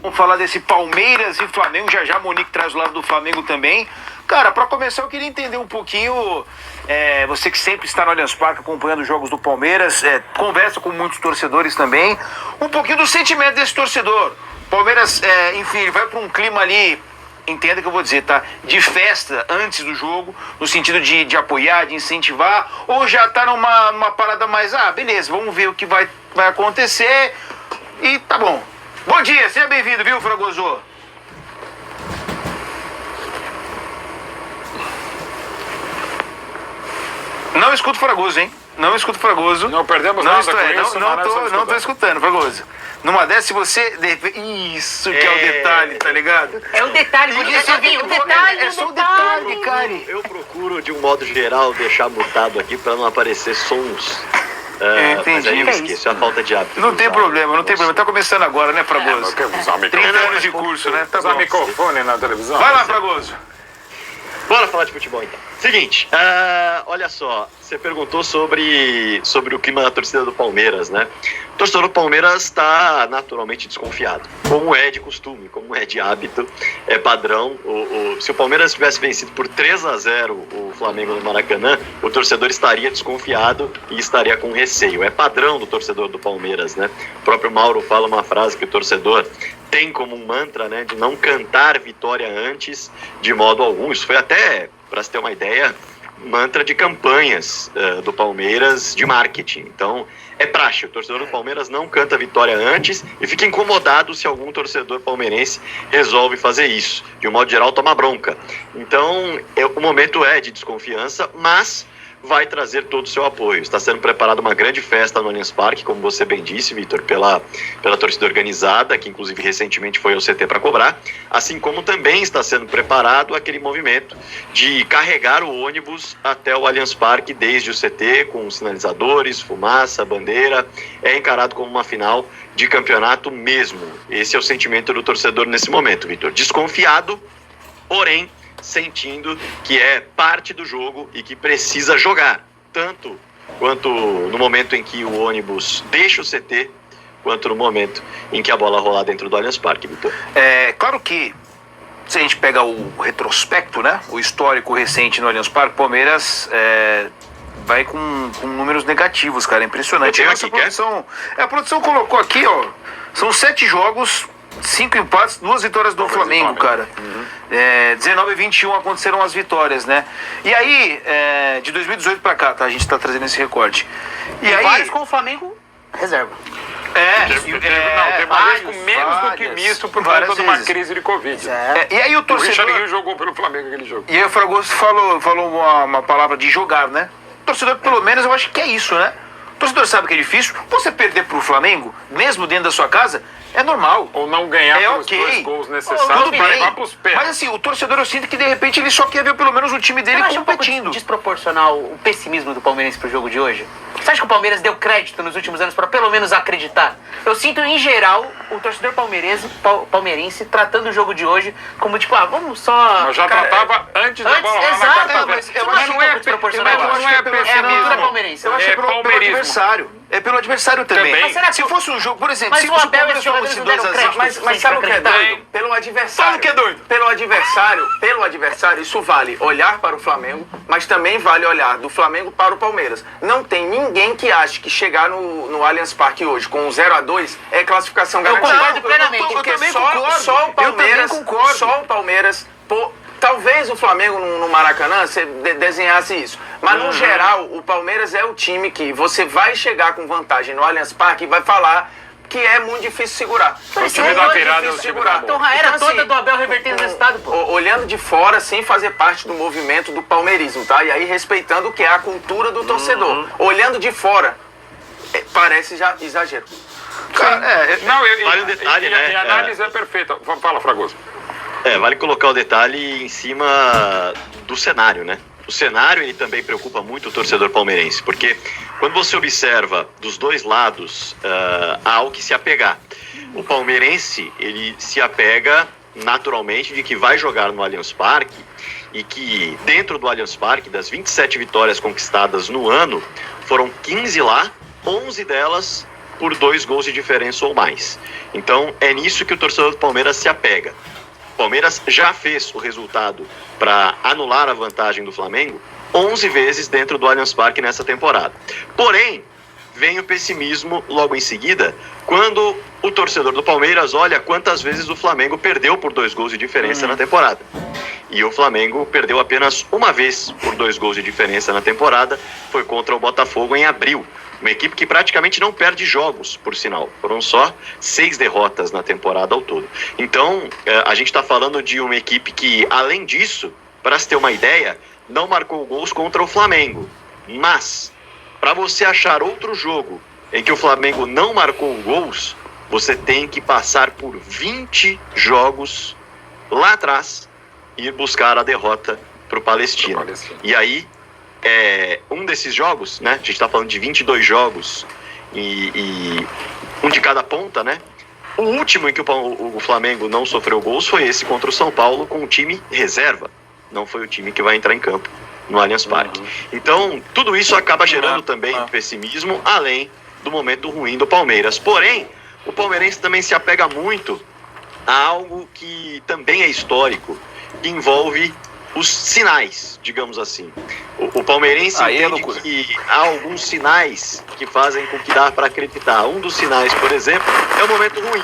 Vamos falar desse Palmeiras e Flamengo. Já já a Monique traz o lado do Flamengo também. Cara, para começar eu queria entender um pouquinho, você que sempre está no Allianz Parque acompanhando os jogos do Palmeiras, conversa com muitos torcedores também, um pouquinho do sentimento desse torcedor. Palmeiras, enfim, ele vai para um clima ali, entenda o que eu vou dizer, tá? De festa antes do jogo, no sentido de apoiar, de incentivar, ou já tá numa parada mais, beleza, vamos ver o que vai acontecer e tá bom. Bom dia, seja bem-vindo, viu, Fragoso? Não escuto o Fragoso, hein? Não escuto o Fragoso. Não perdemos nada com isso. Não tô escutando, Fragoso. Numa dessa, se você... Isso que é o detalhe, tá ligado? É o detalhe, É só o detalhe, cara. Eu procuro, de um modo geral, deixar mutado aqui pra não aparecer sons. Mas aí eu esqueço, é a falta de hábito. Não tem problema. Tá começando agora, né, Fragoso? Usar 30 anos de curso, né? Tá usar bom. microfone na televisão. Vai lá, Fragoso. Bora falar de futebol então. Seguinte, olha só, você perguntou sobre o clima da torcida do Palmeiras, né? O torcedor do Palmeiras está naturalmente desconfiado, como é de costume, como é de hábito, é padrão. Se o Palmeiras tivesse vencido por 3-0 o Flamengo no Maracanã, o torcedor estaria desconfiado e estaria com receio. É padrão do torcedor do Palmeiras, né? O próprio Mauro fala uma frase que o torcedor tem como um mantra, né, de não cantar vitória antes de modo algum. Isso foi até, para se ter uma ideia, mantra de campanhas do Palmeiras de marketing. Então, é praxe. O torcedor do Palmeiras não canta vitória antes e fica incomodado se algum torcedor palmeirense resolve fazer isso. De um modo geral, toma bronca. Então, o momento é de desconfiança, mas vai trazer todo o seu apoio. Está sendo preparada uma grande festa no Allianz Parque, como você bem disse, Vitor, pela torcida organizada, que inclusive recentemente foi ao CT para cobrar, assim como também está sendo preparado aquele movimento de carregar o ônibus até o Allianz Parque desde o CT, com sinalizadores, fumaça, bandeira. É encarado como uma final de campeonato mesmo. Esse é o sentimento do torcedor nesse momento, Vitor. Desconfiado, porém sentindo que é parte do jogo e que precisa jogar, tanto quanto no momento em que o ônibus deixa o CT, quanto no momento em que a bola rolar dentro do Allianz Parque, Vitor. Claro que, se a gente pega o retrospecto, né, o histórico recente no Allianz Parque, Palmeiras vai com números negativos, cara, impressionante. A produção colocou aqui, ó, são 7 jogos, 5 empates, 2 vitórias do Flamengo, cara. 19 e 21 aconteceram as vitórias, né? E aí, de 2018 pra cá, tá? A gente tá trazendo esse recorte. E aí, vários com o Flamengo reserva. Tem uma vez com menos do que misto por conta de uma crise de Covid. E aí o torcedor... O Richard jogou pelo Flamengo aquele jogo. E aí o Fragoso falou uma palavra de jogar, né? O torcedor, pelo menos, eu acho que é isso, né? O torcedor sabe que é difícil. Você perder pro Flamengo, mesmo dentro da sua casa, é normal. Ou não ganhar pelos 2 gols necessários tudo bem. Levar pros pés. Mas assim, o torcedor, eu sinto que de repente ele só quer ver pelo menos o time dele competindo. Um pouco desproporcional o pessimismo do palmeirense pro jogo de hoje? Você acha que o Palmeiras deu crédito nos últimos anos para pelo menos acreditar? Eu sinto, em geral, o torcedor palmeirense tratando o jogo de hoje como tipo, vamos só... Mas já tratava antes da bola lá na quarta-feira. Mas não é desproporcional. Não é pessimismo. É a cultura palmeirense. Eu acho que é pelo adversário. É pelo adversário também. Mas será que se fosse um jogo, por exemplo, mas se o o Abel Palmeiras fosse 2-0, mas sabe o que é doido? Pelo adversário. Sabe o que é doido? Pelo adversário, isso vale olhar para o Flamengo, mas também vale olhar do Flamengo para o Palmeiras. Não tem ninguém que ache que chegar no Allianz Parque hoje com 0-2 é classificação garantida. Eu concordo plenamente. Porque eu também só o Palmeiras, eu também concordo. só o Palmeiras, talvez o Flamengo no Maracanã você desenhasse isso. Mas no geral, o Palmeiras é o time que você vai chegar com vantagem no Allianz Parque e vai falar que é muito difícil segurar. O time da virada é o time da Então, era toda do Abel revertendo o resultado, pô. Olhando de fora, sem fazer parte do movimento do palmeirismo, tá? E aí respeitando o que é a cultura do torcedor. Olhando de fora, parece já exagero. Vale um detalhe, né? E a análise é perfeita. Fala, Fragoso. Vale colocar o detalhe em cima do cenário, né? O cenário, ele também preocupa muito o torcedor palmeirense, porque quando você observa dos dois lados, há ao que se apegar. O palmeirense, ele se apega naturalmente de que vai jogar no Allianz Parque e que dentro do Allianz Parque, das 27 vitórias conquistadas no ano, foram 15 lá, 11 delas por 2 gols de diferença ou mais. Então é nisso que o torcedor do Palmeiras se apega. O Palmeiras já fez o resultado para anular a vantagem do Flamengo 11 vezes dentro do Allianz Parque nessa temporada. Porém, vem o pessimismo logo em seguida, quando o torcedor do Palmeiras olha quantas vezes o Flamengo perdeu por 2 gols de diferença na temporada. E o Flamengo perdeu apenas uma vez por 2 gols de diferença na temporada, foi contra o Botafogo em abril. Uma equipe que praticamente não perde jogos, por sinal. Foram só 6 derrotas na temporada ao todo. Então, a gente está falando de uma equipe que, além disso, para se ter uma ideia, não marcou gols contra o Flamengo. Mas, para você achar outro jogo em que o Flamengo não marcou gols, você tem que passar por 20 jogos lá atrás e ir buscar a derrota para o Palestina. E aí, um desses jogos, né? A gente está falando de 22 jogos e um de cada ponta, né? O último em que o Flamengo não sofreu gols foi esse contra o São Paulo com o time reserva. Não foi o time que vai entrar em campo no Allianz Parque. Então, tudo isso acaba gerando também pessimismo, além do momento ruim do Palmeiras. Porém, o palmeirense também se apega muito a algo que também é histórico, que envolve os sinais, digamos assim. O palmeirense entende que há alguns sinais que fazem com que dá para acreditar. Um dos sinais, por exemplo, é o momento ruim.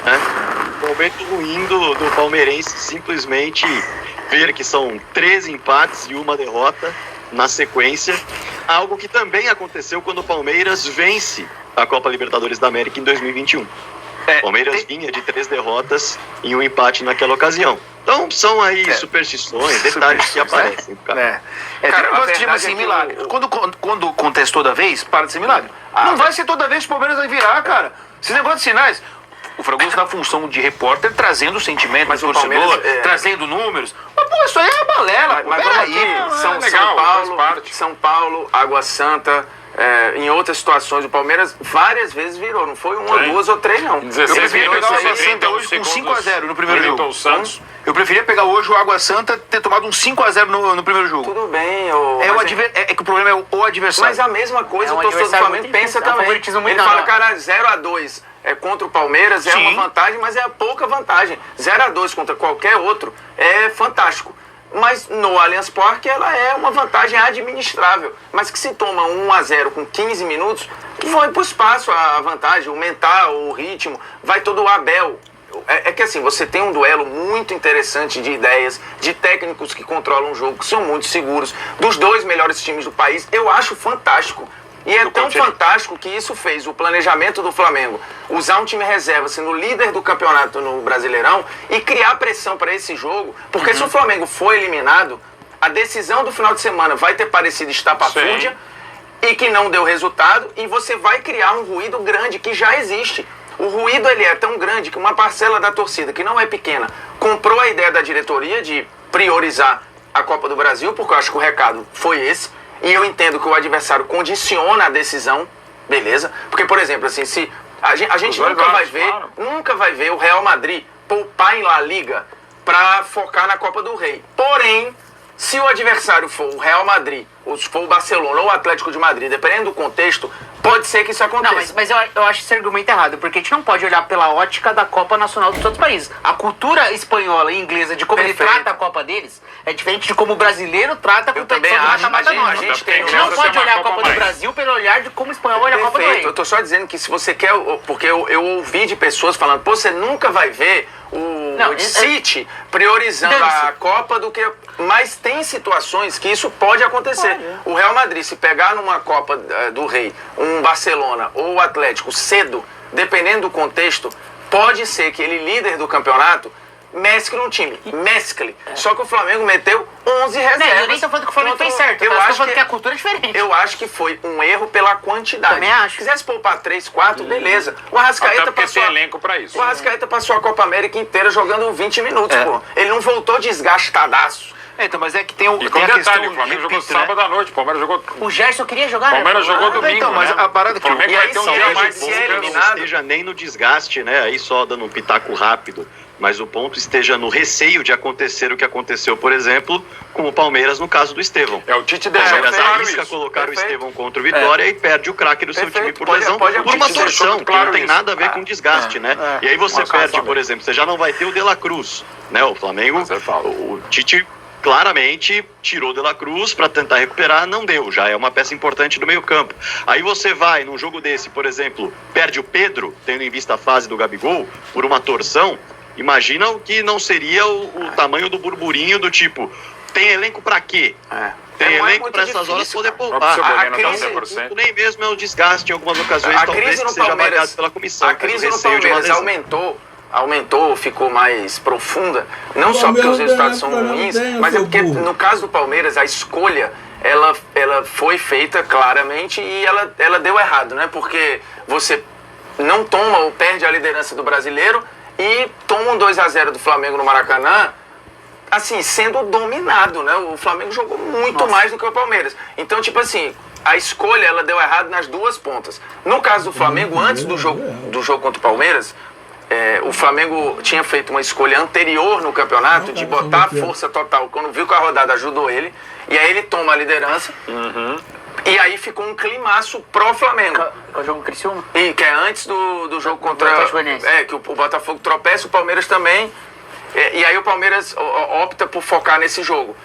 Né? O momento ruim do palmeirense simplesmente ver que são 13 empates e uma derrota na sequência, algo que também aconteceu quando o Palmeiras vence a Copa Libertadores da América em 2021. O Palmeiras vinha de 3 derrotas e um empate naquela ocasião. Então são aí superstições, detalhes que aparecem. Cara, tem um negócio tipo assim, milagre. Quando acontece toda vez, para de ser milagre. Não vai ser toda vez que o Palmeiras vai virar, cara. Esse negócio de sinais... O Fragoso na função de repórter, trazendo o sentimento do torcedor, trazendo números. Mas, pô, isso aí é balela. Mas vamos aqui, São Paulo, Água Santa, em outras situações, o Palmeiras várias vezes virou. Não foi uma, 2 ou 3, não. Eu preferia pegar o Água Santa hoje com 5-0 no primeiro jogo. Eu preferia pegar hoje o Água Santa ter tomado um 5-0 no primeiro jogo. Tudo bem. É que o problema é o adversário. Mas a mesma coisa o torcedor do Flamengo pensa também. Ele fala, cara, 0-2 contra o Palmeiras é uma vantagem, mas é pouca vantagem. 0-2 contra qualquer outro é fantástico. Mas no Allianz Parque ela é uma vantagem administrável. Mas que se toma 1-0 com 15 minutos, vai pro espaço a vantagem, o mental, o ritmo, vai todo o Abel. É que assim, você tem um duelo muito interessante de ideias, de técnicos que controlam o jogo, que são muito seguros, dos 2 melhores times do país. Eu acho fantástico. E é tão fantástico que isso fez o planejamento do Flamengo usar um time reserva, sendo líder do campeonato no Brasileirão e criar pressão para esse jogo, porque se o Flamengo for eliminado, a decisão do final de semana vai ter parecido estapafúrdia e que não deu resultado, e você vai criar um ruído grande que já existe. O ruído ele é tão grande que uma parcela da torcida, que não é pequena, comprou a ideia da diretoria de priorizar a Copa do Brasil, porque eu acho que o recado foi esse. E eu entendo que o adversário condiciona a decisão, beleza? Porque, por exemplo, assim, se a gente nunca vai ver o Real Madrid poupar em La Liga para focar na Copa do Rei. Porém, se o adversário for o Real Madrid, ou se for o Barcelona ou o Atlético de Madrid, dependendo do contexto, pode ser que isso aconteça. Não, mas eu acho esse argumento errado, porque a gente não pode olhar pela ótica da Copa Nacional dos outros países. A cultura espanhola e inglesa de como ele trata a Copa deles é diferente de como o brasileiro trata a competição do mata-mata nossa. A gente não pode olhar a Copa do Brasil pelo olhar de como o espanhol olha a Copa do Rei. Eu tô só dizendo que se você quer... Porque eu ouvi de pessoas falando, pô, você nunca vai ver o City priorizando a Copa do que... Mas tem situações que isso pode acontecer. O Real Madrid, se pegar numa Copa do Rei, um Barcelona ou o Atlético cedo, dependendo do contexto, pode ser que ele, líder do campeonato, mescle um time. Mescle. Só que o Flamengo meteu 11 reservas. Eu nem tô falando que o Flamengo fez certo. Eu tô falando que a cultura é diferente. Eu acho que foi um erro pela quantidade. Também acho. Se quisesse poupar 3, 4, beleza. O Arrascaeta passou... tem elenco pra isso. O Arrascaeta passou a Copa América inteira jogando 20 minutos, pô. Ele não voltou desgastadaço. Então, mas é que tem, tem a questão... O Flamengo jogou sábado à noite, o Palmeiras jogou... O Gerson queria jogar, O Palmeiras jogou domingo, então, mas a parada que o Flamengo vai ter um dia mais não esteja nem no desgaste, né? Aí só dando um pitaco rápido mas o ponto esteja no receio de acontecer o que aconteceu, por exemplo, com o Palmeiras no caso do Estevão. O Tite O Palmeiras deixou claro arrisca isso. colocar o Estevão contra o Vitória e perde o craque do seu time por lesão, pode por uma acontecer, deixou torção, muito que claro não tem isso. nada a ver com desgaste, né? E aí você Mas perde, Flamengo. por exemplo, você já não vai ter o De La Cruz, né? O Flamengo, Mas é falta. o Tite claramente tirou De La Cruz para tentar recuperar, não deu, já é uma peça importante do meio campo. Aí você vai, num jogo desse, por exemplo, perde o Pedro, tendo em vista a fase do Gabigol, por uma torção, imagina o que não seria o tamanho do burburinho do tipo, tem elenco para quê? Tem elenco muito para essas horas difícil, poder O poupar. Cebolinha não tá crise- 100%. Nem mesmo é o desgaste em algumas ocasiões, A talvez crise que no seja avaliado Palmeiras, pela comissão. a mas o crise no receio de uma Palmeiras lesão. aumentou, ficou mais profunda, não só porque os resultados são ruins, mas é porque no caso do Palmeiras a escolha ela foi feita claramente e ela deu errado, né? Porque você não toma ou perde a liderança do Brasileiro e toma um 2-0 do Flamengo no Maracanã, assim, sendo dominado, né? O Flamengo jogou muito mais do que o Palmeiras. Então, tipo assim, a escolha ela deu errado nas duas pontas. No caso do Flamengo, antes do jogo contra o Palmeiras, o Flamengo tinha feito uma escolha anterior no campeonato de botar a força total. Quando viu que a rodada ajudou ele, e aí ele toma a liderança. E aí ficou um climaço pró-Flamengo. O jogo Criciúma? E que é antes do jogo contra... Atlético Goianiense. Que o Botafogo tropeça, o Palmeiras também. E aí o Palmeiras opta por focar nesse jogo.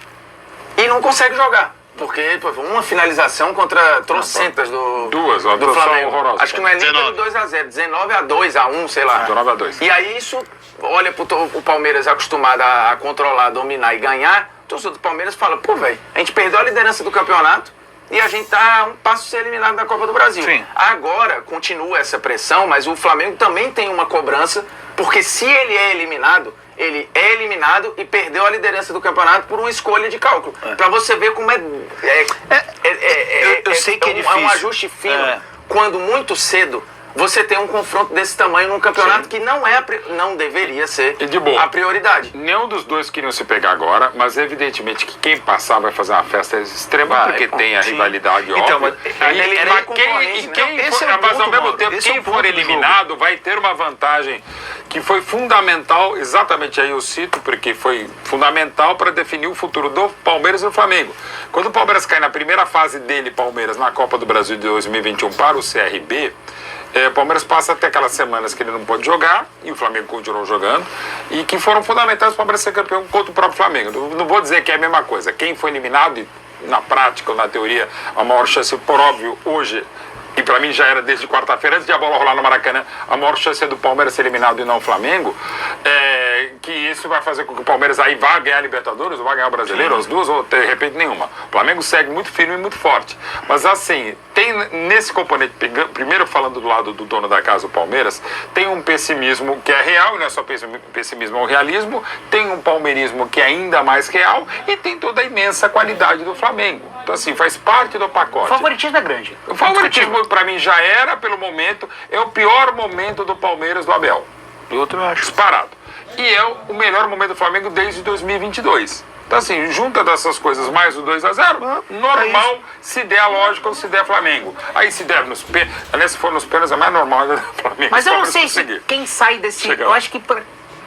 E não consegue jogar. Porque uma finalização contra trocentas do Flamengo. horrorosa. Acho que não é nem pelo 2-0, 19-2, 1, sei lá. 19-2. E aí isso, olha o Palmeiras acostumado a controlar, dominar e ganhar. O torcedor do Palmeiras fala, pô, velho, a gente perdeu a liderança do campeonato e a gente tá a um passo de ser eliminado da Copa do Brasil. Sim. Agora continua essa pressão, mas o Flamengo também tem uma cobrança, porque se ele é eliminado e perdeu a liderança do campeonato por uma escolha de cálculo. Pra você ver como eu sei que é um difícil. ajuste fino. Quando muito cedo você tem um confronto desse tamanho num campeonato que não deveria ser E de boa. a prioridade. Nenhum dos dois queriam se pegar agora, mas evidentemente que quem passar vai fazer uma festa extrema, Vai, porque tem a sim. rivalidade Então, óbvia. mas ele é Mas concorrente, quem né? for, Esse é o mas ao ponto, mesmo Mauro. tempo, Esse é quem o for ponto do eliminado vai ter uma vantagem que foi fundamental, exatamente aí eu cito, porque foi fundamental para definir o futuro do Palmeiras e do Flamengo. Quando o Palmeiras cai na primeira fase dele, Palmeiras, na Copa do Brasil de 2021 para o CRB, o Palmeiras passa até aquelas semanas que ele não pôde jogar, e o Flamengo continuou jogando, e que foram fundamentais para o Palmeiras ser campeão contra o próprio Flamengo. Não vou dizer que é a mesma coisa. Quem foi eliminado, e na prática ou na teoria, a maior chance, por óbvio, hoje, e para mim já era desde quarta-feira, antes de a bola rolar no Maracanã, a maior chance é do Palmeiras ser eliminado e não o Flamengo, que isso vai fazer com que o Palmeiras aí vá ganhar a Libertadores, ou vá ganhar o Brasileiro, as duas, ou de repente nenhuma. O Flamengo segue muito firme e muito forte. Mas assim, tem nesse componente, primeiro falando do lado do dono da casa, o Palmeiras, tem um pessimismo que é real, não é só pessimismo, é um realismo, tem um palmeirismo que é ainda mais real, e tem toda a imensa qualidade do Flamengo. Então assim, faz parte do O pacote. favoritismo é grande. O favoritismo para mim já era, pelo momento, é o pior momento do Palmeiras do Abel. Eu também acho. Disparado. E é o melhor momento do Flamengo desde 2022. Então assim, junta dessas coisas mais o 2-0, normal se der a lógica ou se der Flamengo. Aí se der nos pênaltis, aliás, se for nos pênaltis é mais normal do Flamengo. Mas eu não Palmeiras sei se conseguir. quem sai desse... Chega Eu lá. acho que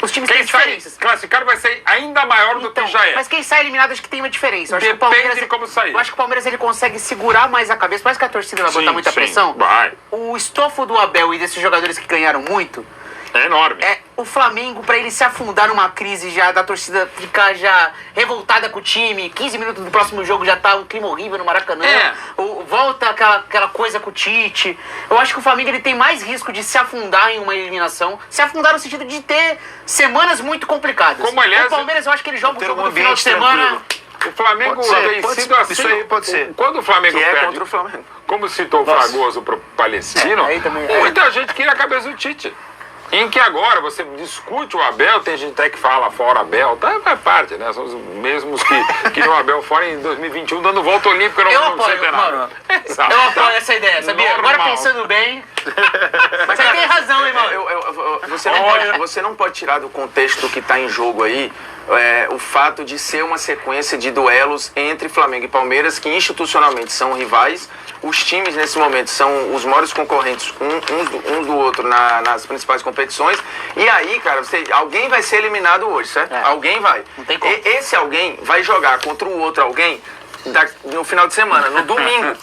os times têm Quem sai diferenças. classificado vai ser ainda maior do Então, que já é. mas quem sai eliminado acho que tem uma diferença. Eu acho Depende que o Palmeiras, de como sair. Eu acho que o Palmeiras ele consegue segurar mais a cabeça, mais que a torcida vai botar muita pressão. Vai. O estofo do Abel e desses jogadores que ganharam muito É enorme. é o Flamengo, pra ele se afundar numa crise já, da torcida ficar já revoltada com o time, 15 minutos do próximo jogo já tá um clima horrível no Maracanã, volta aquela coisa com o Tite. Eu acho que o Flamengo ele tem mais risco de se afundar em uma eliminação, se afundar no sentido de ter semanas muito complicadas. Como, aliás, o Palmeiras eu acho que ele joga o ter jogo um no final de ambiente semana. tranquilo. O Flamengo Pode ser, tem pode sido ser. assim. Isso aí pode ser. Quando o Flamengo Que é perde, contra o Flamengo. como citou o Fragoso pro Palestino, aí também. muita gente queria a cabeça do Tite. Em que agora você discute o Abel, tem gente até que fala fora Abel, tá, faz parte, né? São os mesmos que queriam o Abel fora em 2021, dando volta olímpica no Eu apoio, centenário. mano. Exato. Eu apoio essa ideia, sabia? Normal. Agora pensando bem. Mas você tem razão, hein, mano? Eu vou você não pode tirar do contexto que está em jogo aí o fato de ser uma sequência de duelos entre Flamengo e Palmeiras, que institucionalmente são rivais. Os times, nesse momento, são os maiores concorrentes uns do outro nas principais competições. E aí, cara, alguém vai ser eliminado hoje, certo? Alguém vai. Não tem como. Esse alguém vai jogar contra o outro alguém no final de semana, no domingo,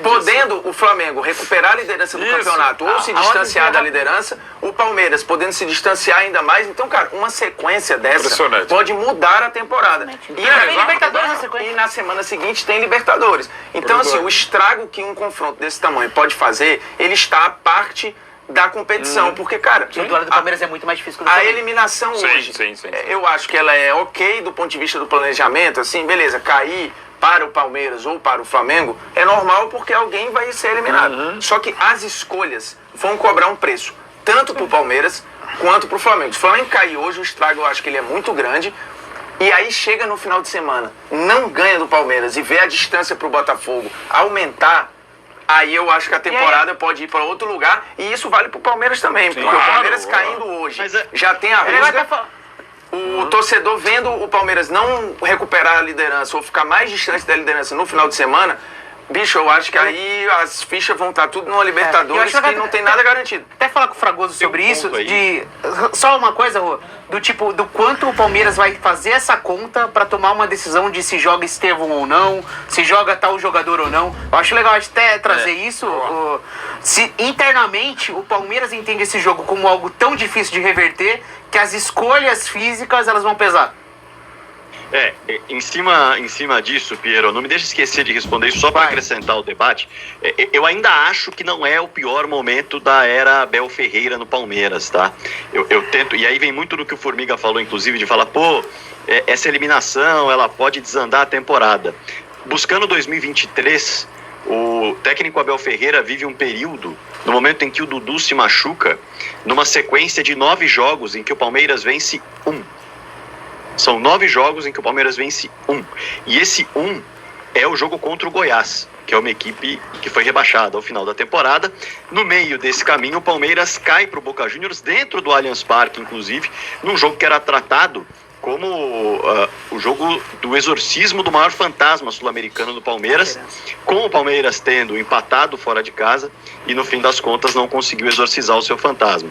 podendo o Flamengo recuperar a liderança do campeonato ou se distanciar da liderança, o Palmeiras podendo se distanciar ainda mais. Então, cara, uma sequência dessa pode mudar a temporada. Tem Libertadores na sequência. E na semana seguinte tem Libertadores. Então, assim, o estrago que um confronto desse tamanho pode fazer, ele está à parte da competição, porque, cara, O duelo do Palmeiras é muito mais difícil que o do a Flamengo. eliminação hoje, sim. eu acho que ela é ok do ponto de vista do planejamento, assim, beleza, cair para o Palmeiras ou para o Flamengo é normal porque alguém vai ser eliminado. Só que as escolhas vão cobrar um preço, tanto para o Palmeiras quanto para o Flamengo. Se o Flamengo cair hoje, o estrago eu acho que ele é muito grande. E aí chega no final de semana, não ganha do Palmeiras e vê a distância para o Botafogo aumentar, aí eu acho que a temporada pode ir para outro lugar. E isso vale para o Palmeiras também, porque o Palmeiras caindo hoje já tem a rusga. O torcedor vendo o Palmeiras não recuperar a liderança ou ficar mais distante da liderança no final de semana, bicho, eu acho que aí as fichas vão estar tudo numa Libertadores que não tem nada garantido. Até falar com o Fragoso sobre isso, só uma coisa, Rô, do tipo, do quanto o Palmeiras vai fazer essa conta pra tomar uma decisão de se joga Estevão ou não, se joga tal jogador ou não. Eu acho legal até trazer isso. Se internamente o Palmeiras entende esse jogo como algo tão difícil de reverter que as escolhas físicas elas vão pesar. Em cima disso, Piero, não me deixe esquecer de responder isso só para acrescentar o debate. Eu ainda acho que não é o pior momento da era Abel Ferreira no Palmeiras, tá? Eu tento, e aí vem muito do que o Formiga falou, inclusive, de falar, essa eliminação, ela pode desandar a temporada. Buscando 2023, o técnico Abel Ferreira vive um período, no momento em que o Dudu se machuca, numa sequência de 9 jogos em que o Palmeiras vence 1. São 9 jogos em que o Palmeiras vence 1. E esse 1 é o jogo contra o Goiás, que é uma equipe que foi rebaixada ao final da temporada. No meio desse caminho, o Palmeiras cai para o Boca Juniors, dentro do Allianz Parque, inclusive, num jogo que era tratado como o jogo do exorcismo do maior fantasma sul-americano do Palmeiras, com o Palmeiras tendo empatado fora de casa e, no fim das contas, não conseguiu exorcizar o seu fantasma.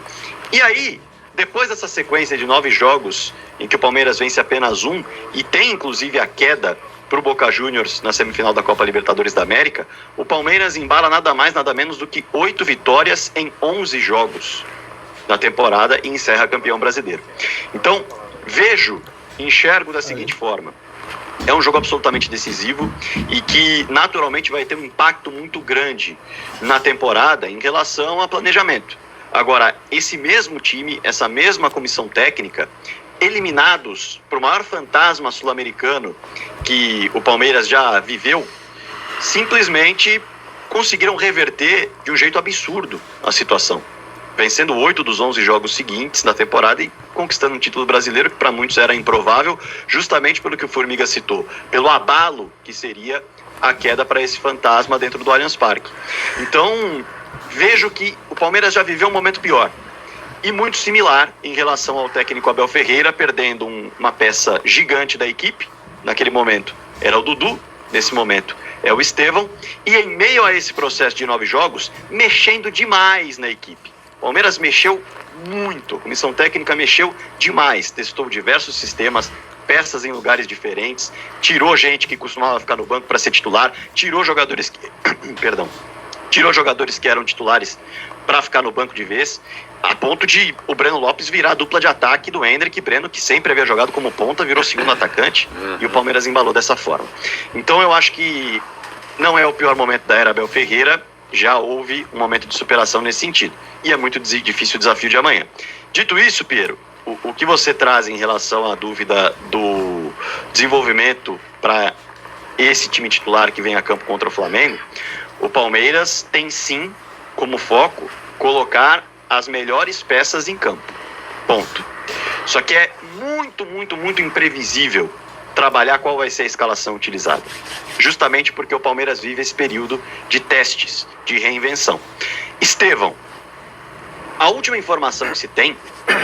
E aí, depois dessa sequência de 9 jogos em que o Palmeiras vence apenas 1 e tem inclusive a queda para o Boca Juniors na semifinal da Copa Libertadores da América, o Palmeiras embala nada mais, nada menos do que 8 vitórias em 11 jogos na temporada e encerra campeão brasileiro. Então, enxergo da seguinte forma: é um jogo absolutamente decisivo e que naturalmente vai ter um impacto muito grande na temporada em relação a planejamento. Agora, esse mesmo time, essa mesma comissão técnica, eliminados para o maior fantasma sul-americano que o Palmeiras já viveu, simplesmente conseguiram reverter de um jeito absurdo a situação, vencendo 8 dos 11 jogos seguintes da temporada e conquistando um título brasileiro que para muitos era improvável, justamente pelo que o Formiga citou, pelo abalo que seria a queda para esse fantasma dentro do Allianz Parque. Então, vejo que o Palmeiras já viveu um momento pior e muito similar em relação ao técnico Abel Ferreira, perdendo uma peça gigante da equipe. Naquele momento era o Dudu, nesse momento é o Estevão, e em meio a esse processo de 9 jogos, mexendo demais na equipe. O Palmeiras mexeu muito, a comissão técnica mexeu demais, testou diversos sistemas, peças em lugares diferentes, tirou gente que costumava ficar no banco para ser titular, tirou jogadores que eram titulares para ficar no banco de vez, a ponto de o Breno Lopes virar a dupla de ataque do Endrick. Breno, que sempre havia jogado como ponta, virou segundo atacante e o Palmeiras embalou dessa forma. Então eu acho que não é o pior momento da era Abel Ferreira, já houve um momento de superação nesse sentido. E é muito difícil o desafio de amanhã. Dito isso, Piero, o que você traz em relação à dúvida do desenvolvimento para esse time titular que vem a campo contra o Flamengo, o Palmeiras tem sim como foco colocar as melhores peças em campo. Ponto. Só que é muito imprevisível trabalhar qual vai ser a escalação utilizada. Justamente porque o Palmeiras vive esse período de testes, de reinvenção. Estevão, A última informação que se tem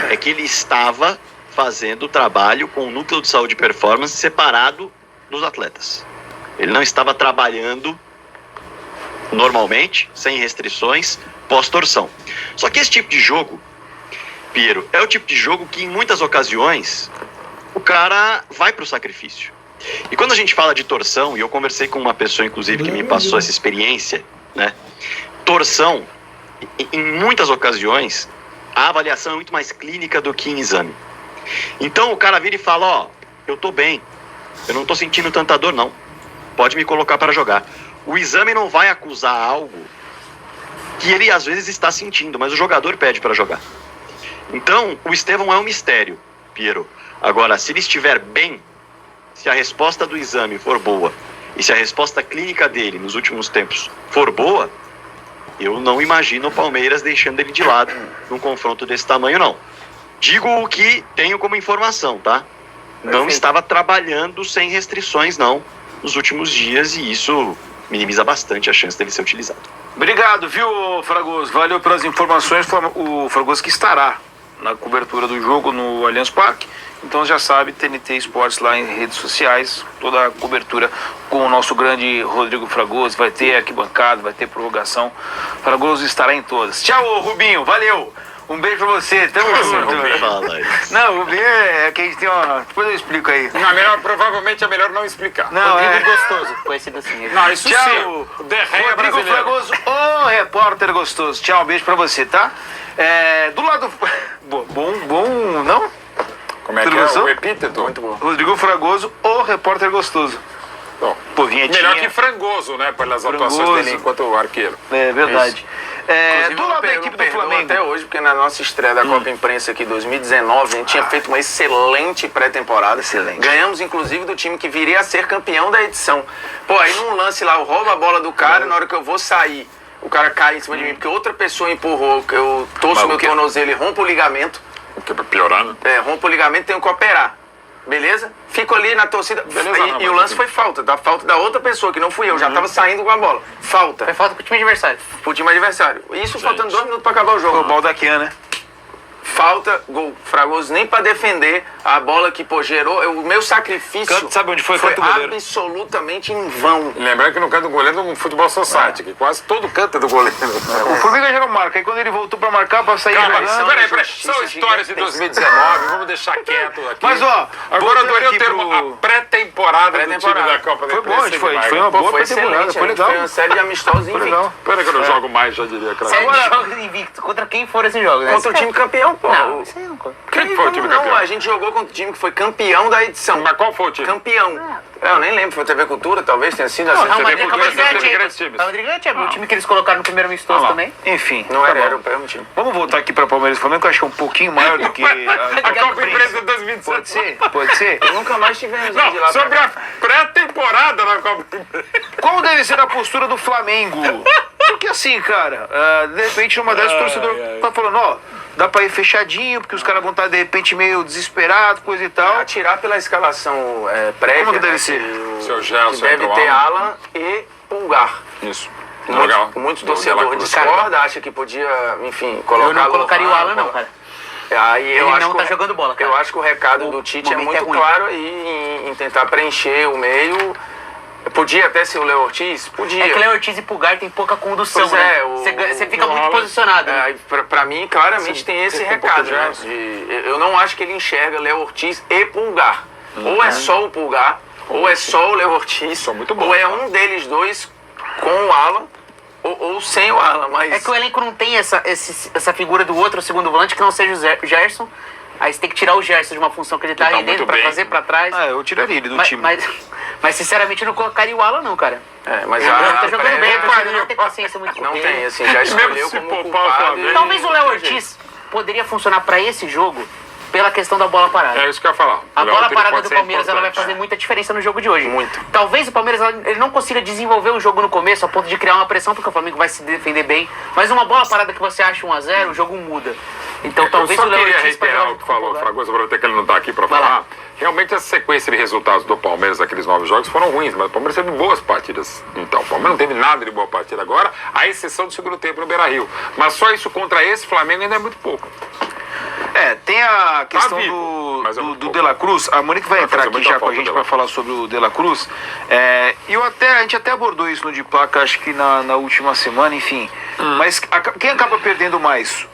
é que ele estava fazendo o trabalho com o núcleo de saúde e performance separado dos atletas. Ele não estava trabalhando normalmente, sem restrições, pós-torção. Só que esse tipo de jogo, Piero, é o tipo de jogo que em muitas ocasiões o cara vai pro sacrifício. E quando a gente fala de torção, e eu conversei com uma pessoa inclusive que me passou essa experiência, né? Torção, em muitas ocasiões, a avaliação é muito mais clínica do que em exame. Então o cara vira e fala, ó, eu tô bem, eu não tô sentindo tanta dor não, pode me colocar para jogar. O exame não vai acusar algo que ele às vezes está sentindo, mas o jogador pede para jogar. Então o Estevão é um mistério, Piero. Agora, se ele estiver bem, se a resposta do exame for boa e se a resposta clínica dele nos últimos tempos for boa, eu não imagino o Palmeiras deixando ele de lado num confronto desse tamanho, não. Digo o que tenho como informação, tá? Não estava trabalhando sem restrições, não, nos últimos dias, e isso minimiza bastante a chance dele ser utilizado. Obrigado, viu, Fragoso? Valeu pelas informações. O Fragoso que estará na cobertura do jogo no Allianz Parque. Então já sabe, TNT Esportes lá em redes sociais, toda a cobertura com o nosso grande Rodrigo Fragoso. Vai ter arquibancada, vai ter prorrogação. Fragoso estará em todas. Tchau, Rubinho, valeu! Um beijo pra você, tamo junto. Fala isso. Não, o Rubinho é que a gente tem uma... Depois eu explico aí. Não, provavelmente é melhor não explicar. Não, Rodrigo Gostoso, conhecido assim. Não, isso Tchau, sim. O Derreia Rodrigo brasileiro. Fragoso, o repórter gostoso. Tchau, um beijo pra você, tá? Do lado... Bom, não? Como é que Tudo é gostou? o epíteto? Muito bom. Rodrigo Fragoso, o repórter gostoso. Bom, Pô, vinhetinha. melhor que Frangoso, né? Pelas Frangoso. atuações dele enquanto arqueiro. É verdade. Inclusive, Do lado da eu equipe do perdoo Flamengo. até hoje, porque na nossa estreia da Copa Imprensa aqui em 2019, a gente tinha feito uma excelente pré-temporada. Excelente. Ganhamos, inclusive, do time que viria a ser campeão da edição. Pô, aí num lance lá, eu roubo a bola do cara, na hora que eu vou sair, o cara cai em cima de mim, porque outra pessoa empurrou, eu torço meu tornozelo e rompo o ligamento. Porque pra piorar, né? Rompo o ligamento, tenho que operar. Beleza? Fico ali na torcida. Beleza, não, e o mas lance foi falta, da falta da outra pessoa, que não fui eu, já tava saindo com a bola. Falta. Foi falta pro time adversário. Pro time adversário. Isso faltando 2 minutos pra acabar o jogo. O Baldaquian, né? Falta, gol. Fragoso nem pra defender a bola que, pô, gerou. O meu sacrifício Sabe onde foi? foi Canto do goleiro. absolutamente em vão. Lembrando que no canto do goleiro é um futebol society, que quase todo canto é do goleiro. O Formiga já não marca. Aí quando ele voltou pra marcar, pra sair... Cara, jogando- peraí. injustiça São histórias de 2019, vamos deixar quieto aqui. Mas, ó, agora eu voltando adorei o aqui termo, pro- a pré-temporada do time Pré-temporada. da Copa da Foi bom, Imprensa. a gente foi demais, uma né? boa Foi pré-temporada, excelente, foi legal. Foi uma série de amistosos Foi invictos. legal. Pena que eu não jogo mais, já diria. Sério, Agora, jogos invicto. Contra quem for esse jogo, né? Contra o time campeão, pô. Não, isso aí não conta. quem foi o time Não, campeão? a gente jogou contra o time que foi campeão da edição. Mas qual foi o time? Campeão. Eu nem lembro, foi TV Cultura, talvez tenha sido assim. Não, Você mas vê acabou de cultura, ganhar você vê a grandes Champions. times. Acabou de ganhar a Champions. O time que eles colocaram no primeiro amistoso Olha lá. também. Enfim, Não tá era, bom. era o mesmo time. Vamos voltar aqui pra Palmeiras e Flamengo, que eu acho que é um pouquinho maior do que... A Copa Imprensa de 2017. Pode ser? Pode ser? Nunca mais tivemos de lá Não, pra sobre cá. a pré-temporada da Copa Imprensa. Qual deve ser a postura do Flamengo? Porque assim, cara, de repente numa dessas o torcedor tá falando, ó, dá pra ir fechadinho, porque os caras vão estar de repente meio desesperados, coisa e tal. Atirar pela escalação prévia. Como que deve né, ser? o- Seu Gelson que deve entrou ter Alan. Alan e Pulgar. Isso. Legal. Muitos Do De La torcedores Cruz. discordam, acham que podia, enfim, colocar... Eu não colocaria o Lohan, Alan, não, cara. Aí eu Ele acho não que tá o- jogando bola, cara. Eu acho que o recado O do Tite é momento muito é ruim. claro aí em tentar preencher o meio. Podia até ser o Léo Ortiz? Podia. É que Léo Ortiz e Pulgar tem pouca condução, Pois é, né? Você fica o muito Alan- posicionado. né? É, pra mim, claramente tem esse tem um recado, pouco de né? Gerson. Eu não acho que ele enxerga Léo Ortiz e Pulgar. Ou é só o Pulgar, ou é só o Léo Ortiz, São muito bons, ou é cara. um deles dois com o Alan, ou sem o Alan. Mas É que o elenco não tem essa figura do outro segundo volante que não seja o Gerson. Aí você tem que tirar o Gerson de uma função que ele tá tá aí dentro muito pra bem. fazer pra trás. Ah, eu tiraria ele do time. Mas sinceramente eu não colocaria o Alan, não, cara. mas Ele a tá jogando bem, a prévia torcida não tem paciência muito com não ele. tem, assim, já Mesmo escolheu se como poupar o culpado. Flamengo. e- Talvez o Léo Ortiz poderia funcionar pra esse jogo pela questão da bola parada. É isso que eu ia falar. A O Léo bola Pires parada pode do ser Palmeiras ela vai importante. fazer muita diferença no jogo de hoje. Muito. Talvez o Palmeiras ele não consiga desenvolver o jogo no começo a ponto de criar uma pressão, porque o Flamengo vai se defender bem. Mas uma bola parada que você acha 1-0, o jogo muda. Então Eu talvez só o Léo queria Ortiz pode reiterar jogar o que falou o lugar. Fragoso, aproveitando que ele não está aqui para Vai lá. falar. Realmente essa sequência de resultados do Palmeiras naqueles 9 jogos foram ruins, mas o Palmeiras teve boas partidas. Então, o Palmeiras não teve nada de boa partida agora, à exceção do segundo tempo no Beira-Rio. Mas só isso contra esse Flamengo ainda é muito pouco. Tem a questão vivo, mas é do muito pouco. De La Cruz. A Monique vai entrar fazer aqui muita já com a falta, gente De La para Cruz. falar sobre o De La Cruz. E a gente até abordou isso no de placa, acho que na última semana, enfim. Mas quem acaba perdendo mais?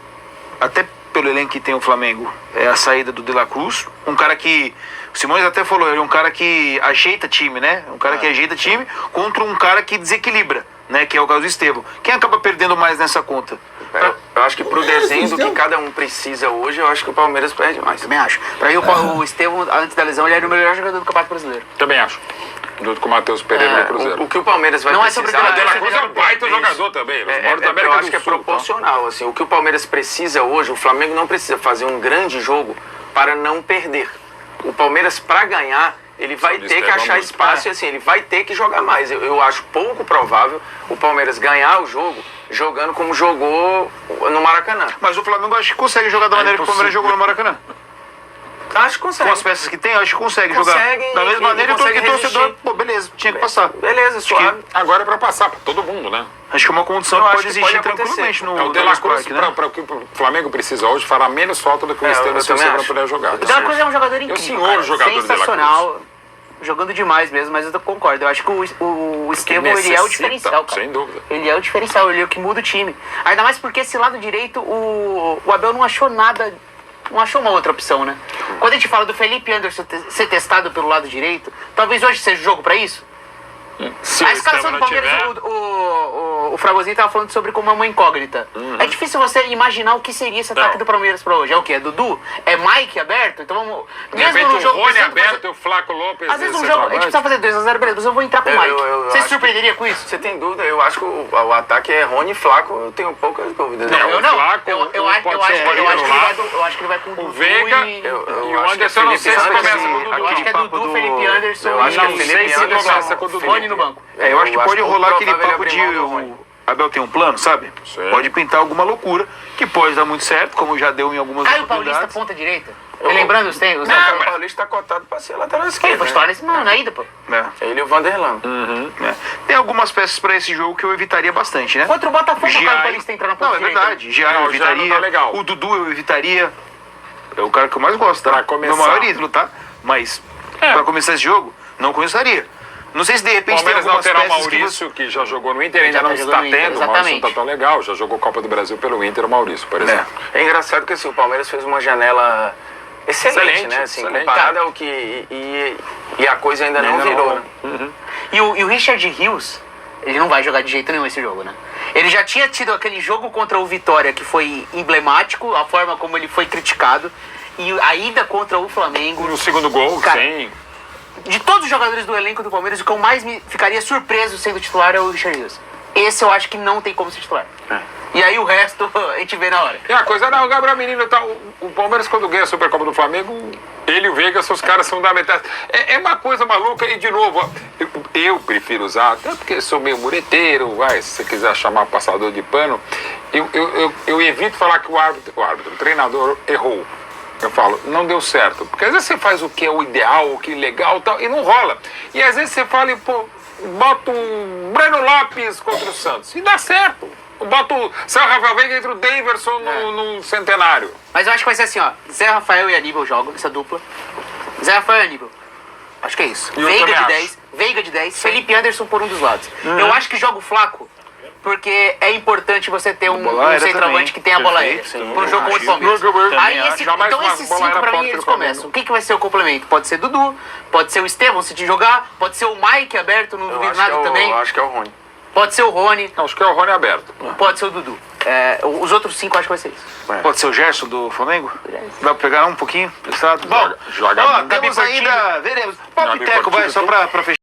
Até pelo elenco que tem o Flamengo, é a saída do De La Cruz. Um cara que, o Simões até falou, ele é um cara que ajeita time, né? Um cara que ajeita time contra um cara que desequilibra, né? Que é o caso do Estevão. Quem acaba perdendo mais nessa conta? Eu acho que pro desenho do que cada um precisa hoje, eu acho que o Palmeiras perde mais. Também acho. Pra mim, o Estevão, antes da lesão, ele era o melhor jogador do Campeonato Brasileiro. Também acho. Junto com o Matheus Pereira no Cruzeiro. O que o Palmeiras vai Não é precisar... sobre o O De La Essa Cruz é um baita jogador também. Os maiores da América eu do acho que é Sul, proporcional. Assim, o que o Palmeiras precisa hoje, o Flamengo não precisa fazer um grande jogo para não perder. O Palmeiras, para ganhar, ele vai Só ter que Estevão achar muito. espaço e assim, ele vai ter que jogar mais. Eu acho pouco provável o Palmeiras ganhar o jogo jogando como jogou no Maracanã. Mas o Flamengo acho que consegue jogar da maneira que o Palmeiras jogou no Maracanã. Acho que consegue. Com as peças que tem, acho que consegue Consegue jogar. Da mesma e maneira, consegue o torcedor, resistir. pô, beleza, tinha que passar. Beleza, suave. Agora é pra passar pra todo mundo, né? Acho que é uma condição Eu que acho pode que existir pode acontecer. tranquilamente no O De La Allianz Cruz, Parque, né? para o que o Flamengo precisa hoje, fará menos falta do que o Estevam eu se você também para acho. poder jogar. O De La Cruz é um jogador incrível, senhor cara. jogador de De La sensacional, jogando demais mesmo, mas eu concordo. Eu acho que o Estevão, ele é o necessita, diferencial, cara. sem dúvida. Ele é o diferencial, ele é o que muda o time. Ainda mais porque esse lado direito, o Abel não achou nada, não achou uma outra opção, né? Quando a gente fala do Felipe Anderson ser testado pelo lado direito, talvez hoje seja o jogo pra isso. Se A o escalação Estevam do não Palmeiras, tiver, o Fragozinho tava falando sobre como é uma incógnita. É difícil você imaginar o que seria esse ataque Não. do Palmeiras pra hoje. É o quê? É Dudu? É Mike aberto? Então vamos... de repente o Rony aberto e o Flaco Lopes. Às vezes um de jogo, a gente centroavante. precisa fazer 2x0, beleza, mas eu vou entrar com o Mike. Você se acho surpreenderia com isso? Você tem dúvida? Eu acho que o ataque é Rony e Flaco, eu tenho poucas dúvidas. Não, Eu não. Flaco, Eu um acho pode que ser ele Rony no lado, vai com o Dudu Veiga e... e o acho que Anderson, não sei se Felipe começa Anderson- com o Dudu. Eu acho que é papo Dudu, do- Felipe Anderson eu acho que é e Felipe sei se Anderson, começa com o Dudu. Rony no banco. Eu acho que pode pouco rolar aquele provável papo ele de abrir mão do Rony. o Abel tem um plano, sabe? Sim. Pode pintar alguma loucura, que pode dar muito certo, como já deu em algumas Caio Paulista, oportunidades. ponta direita. Lembrando os tempos. Não, o Caio Paulista tá cotado pra ser lateral Ele esquerdo. foi né? titular nesse na ida, pô. Ele e o Vanderlan. Tem algumas peças pra esse jogo que eu evitaria bastante, né? Contra o Botafogo, o Caio Giai- Paulista entrar na ponta Não, é direita. verdade. Já Não, eu o Giai não evitaria. tá legal. O Dudu eu evitaria. É o cara que eu mais gosto, tá? Pra começar. Meu maior ídolo, tá? Mas, pra começar esse jogo, não começaria. Não sei se de repente tem Palmeiras algumas lateral peças que você... Maurício, que já jogou no Inter, ainda Já não tá está jogando no Inter, tendo. O Maurício não exatamente. está tão legal. Já jogou Copa do Brasil pelo Inter, o Maurício, por exemplo. É engraçado que assim, o Palmeiras fez uma janela excelente, né? Assim, excelente. comparada ao que. E a coisa ainda não virou, né? E o Richard Rios, ele não vai jogar de jeito nenhum esse jogo, né? Ele já tinha tido aquele jogo contra o Vitória que foi emblemático, a forma como ele foi criticado. E a ida contra o Flamengo. No segundo gol, Cara, sim. De todos os jogadores do elenco do Palmeiras, o que eu mais me ficaria surpreso sendo titular é o Richard Rios. Esse eu acho que não tem como ser titular. E aí o resto a gente vê na hora. É a coisa, não, o Gabriel Menino tá. O Palmeiras, quando ganha a Supercopa do Flamengo, ele e o Veiga são os caras fundamentais. É uma coisa maluca, e de novo, ó, eu prefiro usar, até porque sou meio mureteiro, vai, se você quiser chamar passador de pano, eu evito falar que o treinador errou. Eu falo, não deu certo. Porque às vezes você faz o que é o ideal, o que é legal e tal, e não rola. E às vezes você fala, pô, bota o Breno Lopes contra o Santos. E dá certo. Bota o Zé Rafael Veiga entre o Daverson no Centenário. Mas eu acho que vai ser assim, ó. Zé Rafael e Aníbal jogam, essa dupla. Zé Rafael e Aníbal. Acho que é isso. Eu Veiga também de acho. 10, Veiga de 10, Felipe Anderson por um dos lados. Eu acho que joga o Flaco, porque é importante você ter um bola aérea centroavante também. que tenha a bola aérea. Perfeito, sim. Para um jogo contra o Palmeiras. Também Aí acho. Jamais então uma esses bola 5 aérea pra mim forte eles do Flamengo. começam. O que vai ser o complemento? Pode ser Dudu, pode ser o Estevão se te jogar, pode ser o Mike aberto, não duvido nada também. Eu acho que é o Rony. Pode ser o Rony, Acho que é o Rony aberto. pode ser o Dudu. Os outros 5 acho que vai ser isso. Pode ser o Gerson do Flamengo? Vai pegar um pouquinho? Prestado? Bom, Joga ó, muito. temos Gabi ainda... Veremos. Palpiteco, vai, Portillo, só pra fechar.